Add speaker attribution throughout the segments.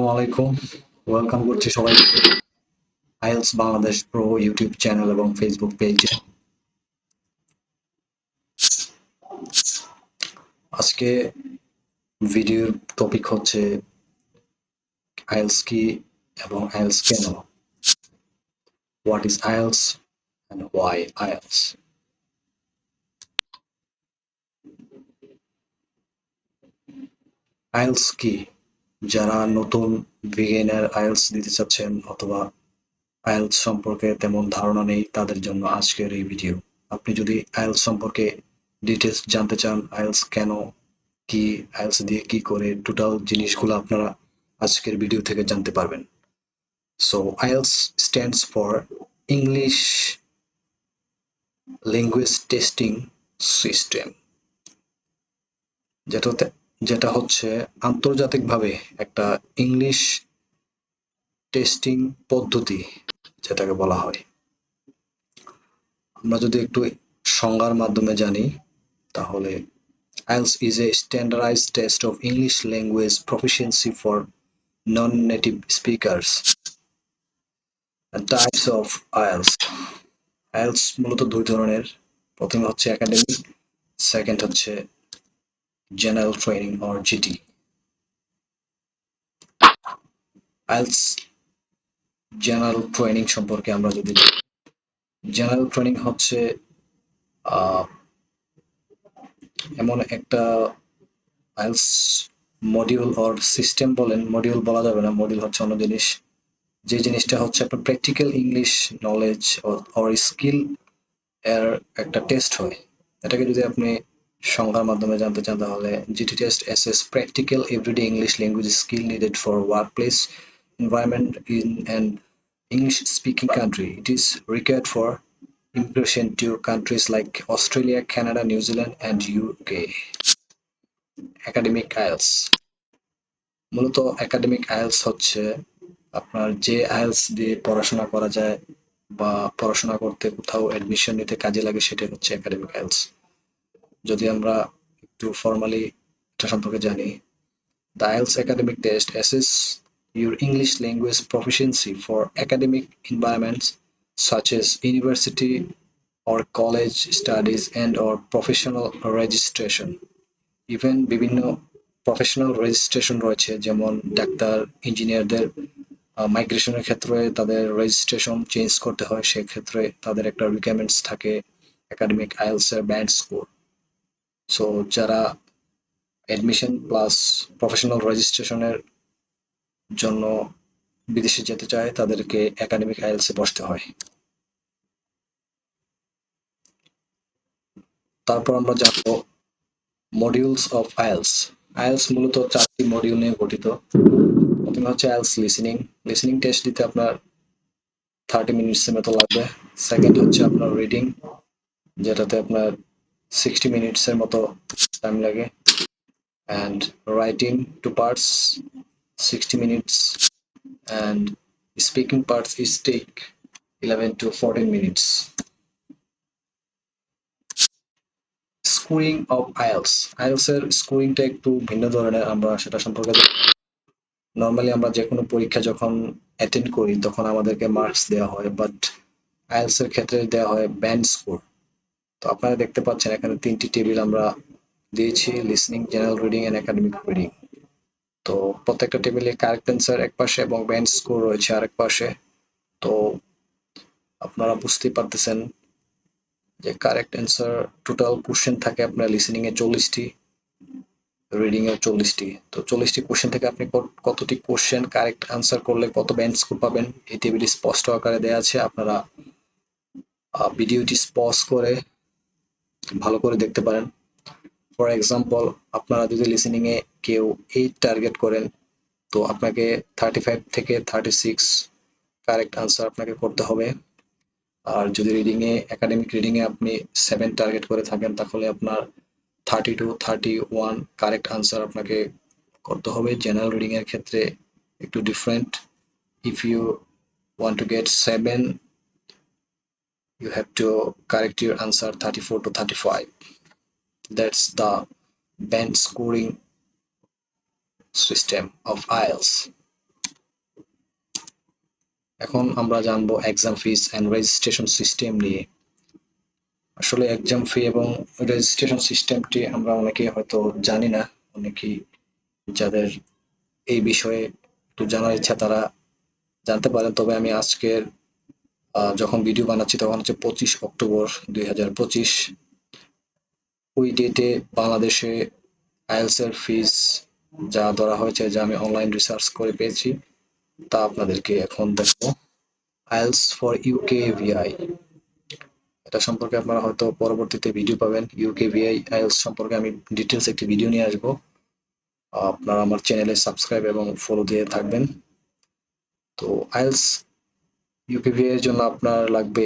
Speaker 1: আসসালামাইকুম। ওয়েলকাম করছি সবাই IELTS Bangladesh pro YouTube channel এবং ফেসবুক পেজে। আজকে ভিডিওর টপিক হচ্ছে আইএলস কি এবং আইএলস কেন, what is IELTS and why IELTS. IELTS কি? যারা নতুন বিগিনার আইএলস দিতে চাচ্ছেন অথবা আইএলস সম্পর্কে তেমন ধারণা নেই তাদের জন্য আজকের এই ভিডিও। আপনি যদি আইএলস সম্পর্কে ডিটেলস জানতে চান, আইএলস কেন, কি, আইএলস দিয়ে কি করে, টোটাল জিনিসগুলো আপনারা আজকের ভিডিও থেকে জানতে পারবেন। So IELTS stands for English language testing system, যেটাতে যেটা হচ্ছে আন্তর্জাতিকভাবে একটা ইংলিশ টেস্টিং পদ্ধতি যেটাকে বলা হয়। আমরা যদি একটু সংজ্ঞার মাধ্যমে জানি তাহলে IELTS is a standardized test of English language proficiency for non-native speakers. And types of IELTS. IELTS মূলত দুই ধরনের। প্রথমে হচ্ছে একাডেমিক, সেকেন্ড হচ্ছে general training or GT. IELTS general training সম্পর্কে আমরা যদি জেনারেল ট্রেনিং হচ্ছে আহ, এমন একটা আইএলস মডিউল অর সিস্টেম, বলেন মডিউল বলা যাবে না, মডিউল হচ্ছে অন্য জিনিস। যে জিনিসটা হচ্ছে আপনার practical English knowledge or skill এর একটা টেস্ট হয়। এটাকে যদি আপনি সংজ্ঞার মাধ্যমে জানতে চান তাহলে GT test assess practical everyday English language skill needed for workplace environment in an English speaking country. It is required for immigration to countries like Australia, Canada, New Zealand and UK. Academic IELTS মূলত academic IELTS হচ্ছে আপনার যে IELTS দিয়ে পড়াশোনা করা যায় বা পড়াশোনা করতে কোথাও অ্যাডমিশন নিতে কাজে লাগে, সেটাই হচ্ছে একাডেমিক আইএলস। যদি আমরা একটু ফর্মালি এটা সম্পর্কে জানি, the IELTS academic test assess your English language proficiency for academic environments such as university or college studies and or professional registration. Even বিভিন্ন প্রফেশনাল রেজিস্ট্রেশন রয়েছে, যেমন ডাক্তার, ইঞ্জিনিয়ারদের মাইগ্রেশনের ক্ষেত্রে তাদের রেজিস্ট্রেশন চেঞ্জ করতে হয়, সেক্ষেত্রে তাদের একটা রিকোয়ারমেন্টস থাকে একাডেমিক আইএলস এর ব্যান্ড স্কোর। সো যারা অ্যাডমিশন প্লাস প্রফেশনাল রেজিস্ট্রেশনের জন্য বিদেশে যেতে চায় তাদেরকে একাডেমিক আইএলস এ বসতে হয়। তারপর আমরা জানবো মডিউলস অফ আইএলস। আইএলস মূলত 4টি মডিউল নিয়ে গঠিত। প্রথমে হচ্ছে আইএলস লিসেনিং। লিসেনিং টেস্ট দিতে আপনার 30 মিনিটস এর মতো লাগবে। সেকেন্ড হচ্ছে আপনার রিডিং, যেটাতে আপনার 60 মিনিটস এর মতো টাইম লাগে। And writing 2 parts, 60 minutes. And speaking parts is take 11 to 14 minutes. Scoring of IELTS. IELTS এর স্কোরিংটা একটু ভিন্ন ধরনের, আমরা সেটা সম্পর্কে নর্মালি আমরা যে কোনো পরীক্ষা যখন অ্যাটেন্ড করি তখন আমাদেরকে মার্কস দেওয়া হয়, বাট আইএলস এর ক্ষেত্রে দেওয়া হয় ব্যান্ড স্কোর। তো আপনারা দেখতে পাচ্ছেন এখানে 3টি টেবিল আমরা দিয়েছি, listening, general reading and academic reading. তো প্রত্যেকটা টেবিলে কারেক্ট অ্যান্সার এক পাশে এবং ব্যান্ড স্কোর রয়েছে আরেক পাশে। তো আপনারা বুঝতেই পারতেছেন যে কারেক্ট অ্যান্সার টোটাল কোশ্চেন থাকে আপনার লিসেনিং এ 40টি, রিডিং এ 40টি। তো 40টি কোশ্চেন থেকে আপনি কতটি কোশ্চেন কারেক্ট আনসার করলে কত ব্যান্ড স্কোর পাবেন এই টেবিলে স্পষ্ট আকারে দেওয়া আছে। আপনারা ভিডিওটি পজ করে ভালো করে দেখতে পারেন। ফর এক্সাম্পল, আপনারা যদি লিসেনিং এ কেউ 8 টার্গেট করেন তো আপনাকে 35 থেকে 36 কারেক্ট আনসার আপনাকে করতে হবে। আর যদি reading a academic reading a আপনি 7 টার্গেট করে থাকেন তাহলে আপনার 30 to 31 কারেক্ট আনসার আপনাকে করতে হবে। জেনারেল রিডিং এর ক্ষেত্রে একটু different. If you want to get 7, you have to correct your answer 34 to 35. That's the band scoring system of IELTS. এখন আমরা জানবো exam fees and registration system নিয়ে। আসলে এক্সাম ফি এবং রেজিস্ট্রেশন সিস্টেমটি আমরা অনেকেই হয়তো জানি না। অনেকেই যাদের এই বিষয়ে একটু জানার ইচ্ছা তারা জানতে পারেন। তবে আমি আজকের যখন ভিডিও বানাচ্ছি তখন হচ্ছে 25 অক্টোবর 2025। ওই ডেটে বাংলাদেশে আইএলস এর ফিস যা ধরা হয়েছে, যা আমি অনলাইন রিসার্চ করে পেয়েছি, তা আপনাদেরকে এখন দেখবো। আইএলস ফর ইউকে ভিআই, এটা সম্পর্কে আপনারা হয়তো পরবর্তীতে ভিডিও পাবেন। ইউকে ভিআই আইএলস সম্পর্কে আমি ডিটেলস একটি ভিডিও নিয়ে আসবো। আপনারা আমার চ্যানেলে সাবস্ক্রাইব এবং ফলো দিয়ে থাকবেন। তো আইএলস ইউকে ভিআই এর জন্য আপনার লাগবে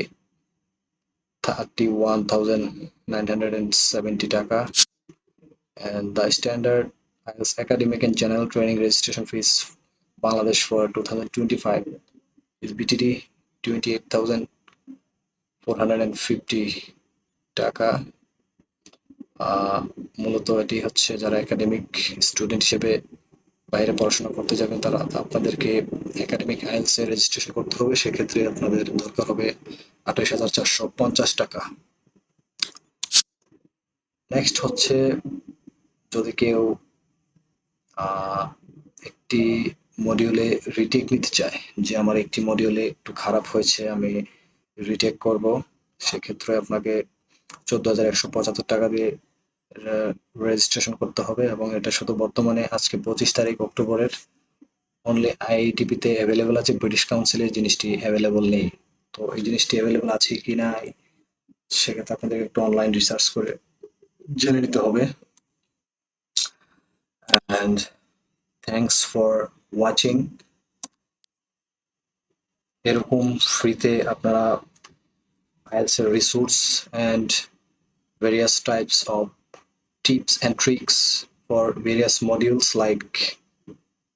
Speaker 1: 31,970 টাকা। And the standard IELTS academic and general training registration fees Bangladesh for 2025 is BTD 28,450 টাকা। মূলত এটি হচ্ছে যারা একাডেমিক স্টুডেন্ট হিসেবে বাইরে পড়াশোনা করতে যাবেন তারা আপনাদেরকে একাডেমিক আইএলটিএস এর রেজিস্ট্রেশন করতে হবে। সেক্ষেত্রে আপনাদের দরকার হবে 28,450 টাকা। নেক্সট হচ্ছে যদি কেউ একটি মডিউলে রিটেক নিতে চায়, যে আমার একটি মডিউলে একটু খারাপ হয়েছে আমি রিটেক করব, সেক্ষেত্রে আপনাকে 14,175 টাকা দিয়ে রেজিস্ট্রেশন করতে হবে। এবং এটা শুধু বর্তমানে আজকে 25 তারিখ অক্টোবরের অনলি আইআইটিপিতে অ্যাভেলেবল আছে, ব্রিটিশ কাউন্সিলে জিনিসটি অ্যাভেলেবল নেই। তো এই জিনিসটি অ্যাভেলেবল আছে কি না সেক্ষেত্রে আপনাদের একটু অনলাইন রিসার্চ করে জেনে নিতে হবে। And thanks for watching. এরকম ফ্রিতে আপনারা আইএলটিএস এর resource and various types of tips and tricks for various modules like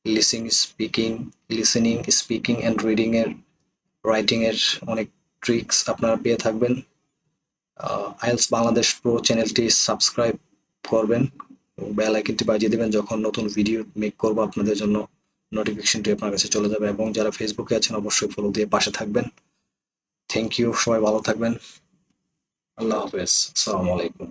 Speaker 1: listening, speaking and reading এর রাইটিং এর অনেক ট্রিক্স আপনারা পেয়ে থাকবেন। আইএলটিএস বাংলাদেশ প্রো চ্যানেলটি সাবস্ক্রাইব করবেন, বেল আইকনটি বাজিয়ে দেবেন, যখন নতুন ভিডিও মেক করবো আপনাদের জন্য নোটিফিকেশনটি আপনার কাছে চলে যাবে। এবং যারা ফেসবুকে আছেন অবশ্যই ফলো দিয়ে পাশে থাকবেন। থ্যাংক ইউ, সবাই ভালো থাকবেন। আল্লাহ হাফেজ, আসসালামু আলাইকুম।